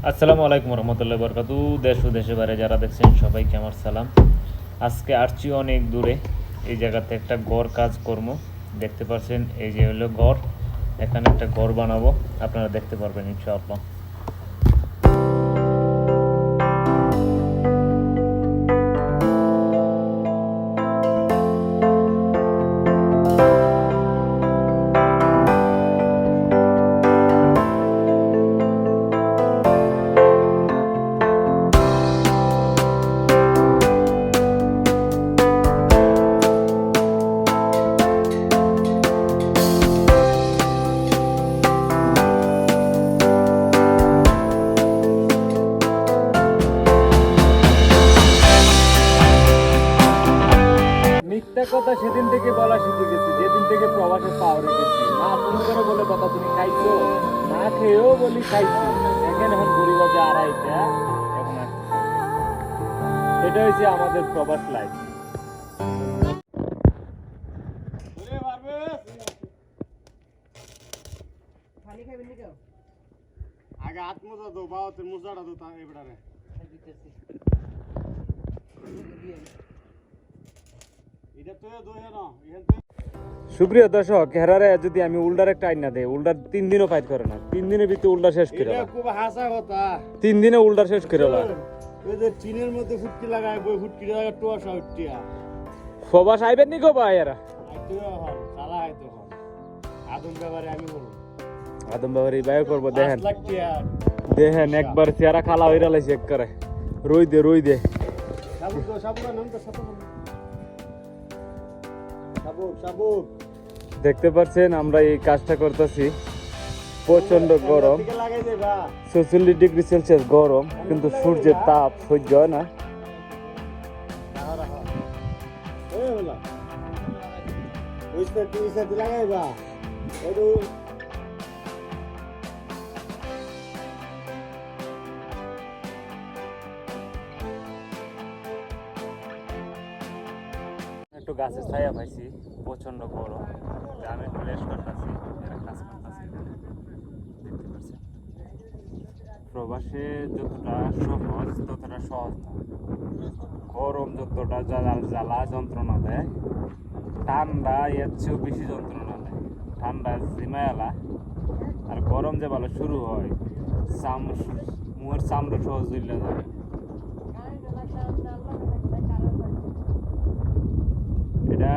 আসসালামু আলাইকুম রহমতুল্লাহ বরকাতু। দেশ ও দেশের বাইরে যারা দেখছেন সবাইকে আমার সালাম। আজকে আসছি অনেক দূরে, এই জায়গাতে একটা ঘর কাজ কর্ম দেখতে পাচ্ছেন। এই যে হলো ঘর, এখানে একটা ঘর বানাবো, আপনারা দেখতে পারবেন ইনশাআল্লাহ। মিথ্যা কথা সেদিন থেকে বলা শিখে গেছি, যেদিন থেকে প্রবাসে পাও রেখেছি। না ফোন করে বলে কথা তুমি খাইছো, না খেয়েও বলি খাইছি। দেখেন এখন গরিবাজে আড়াইটা এখন আসছে। এটা হচ্ছে আমাদের প্রবাস লাইফ। আগে হাত মোজা দো, বাওয়াতের মোজাটা দো, তা এবারে এটা তো দোহে না এখান থেকে। সুপ্রিয় দর্শক, হেরারে যদি আমি উল্ডার একটা আইনা দেই, উল্ডার 3 দিনও ফাইট করে না। 3 দিনের ভিতরে উল্ডা শেষ করে এটা খুব হাসা কথা। 3 দিনে উল্ডা শেষ করে ওই যে চিনের মধ্যে ফুটকি লাগায়, বই ফুটকি লাগায় টোয়াশা উঠিয়া প্রবাস আইবেন নি গো ভাই এরা। আইতো হল সালা আইতো হল আদম ব্যাপারে আমি বলবো আদম বাবারি বায় করবো। দেখেন 5 লাখ টিয়া দেখেন একবার চেহারা খালা হইরা লাইছে একবারে। রই দে সাবুক নাম তো সাবুক দেখতে পাচ্ছেন আমরা এই কাজটা করতেছি। প্রচন্ড গরম, 46 ডিগ্রি সেলসিয়াস গরম, কিন্তু সূর্যের তাপ সহ্য হয় না। লাগাইবা একটু গাছের ছায়া পাইছি, প্রচন্ড গরম। আমি একটু রেস্ট করতেছি, এরা কাজ করতেছি। দেখতে পাচ্ছেন প্রবাসে যতটা সহজ ততটা সহজ না। গরম যতটা জ্বালা যন্ত্রণা দেয়, ঠান্ডা এর চেয়েও বেশি যন্ত্রণা দেয়। ঠান্ডা জিমায়ালা, আর গরম যে ভালো শুরু হয়, মুখের চামড়া সহজ দিলে যায়। এটা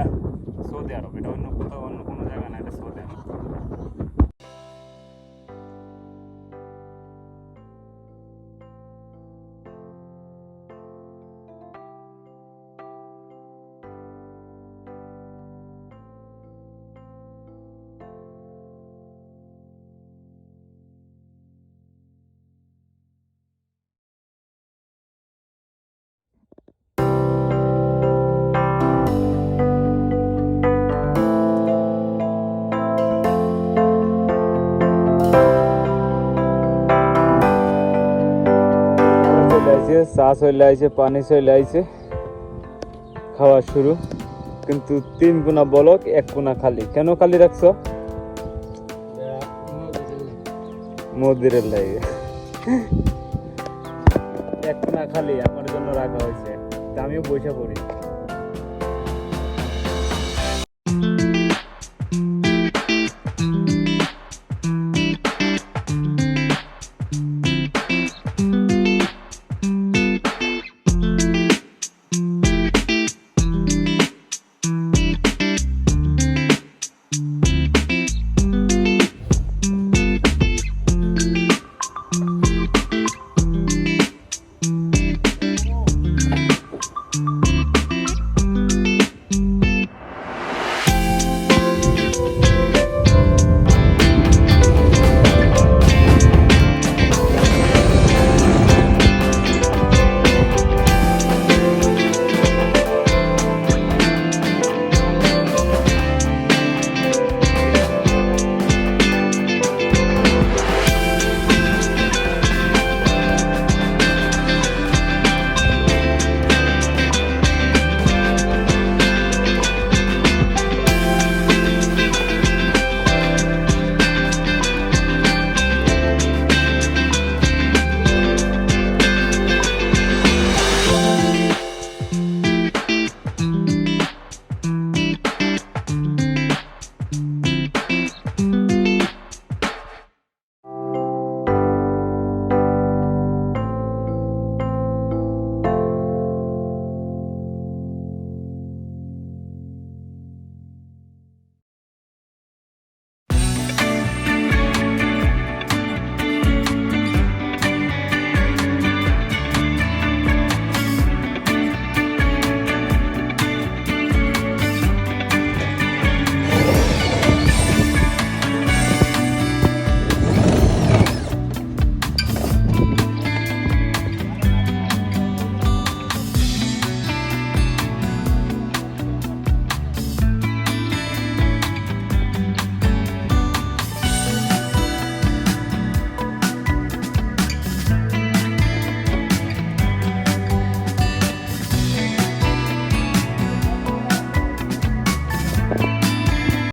সৌদি আরব, এটা অন্য কোথাও অন্য কোনো জায়গা না, এটা সৌদি আরব। চা চলে আইছে, পানি চলে আইছে, খাওয়া শুরু। কিন্তু 3 কোনা বলক, 1 কোনা খালি। কেন খালি রাখছো? মদিরের লাগে 1 কোনা খালি আমার জন্য রাখা হয়েছে। আমিও বসে পড়ি।